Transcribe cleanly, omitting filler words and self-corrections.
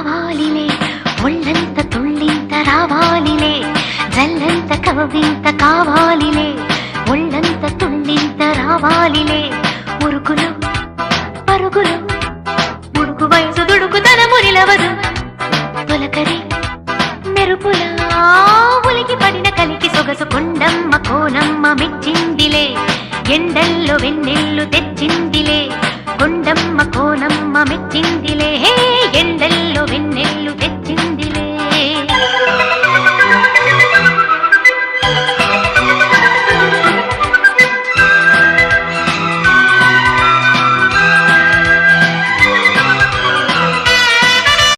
కావాలిలే ఒళ్ళంత తుళ్ళింత రావాలిలే జల్లంత కవ్వింత కావాలిలే ఒళ్ళంత తుళ్ళింత రావాలిలే మురుకులు పరుగులు ముడుకు వయసు దుడుకుతన మురిలవదు తొలకరి మెరుపులా ఉలికి పడిన కలికి సొగసు కొండమ్మ కోనమ్మ మెచ్చిందిలే ఎండల్లో వెన్నెల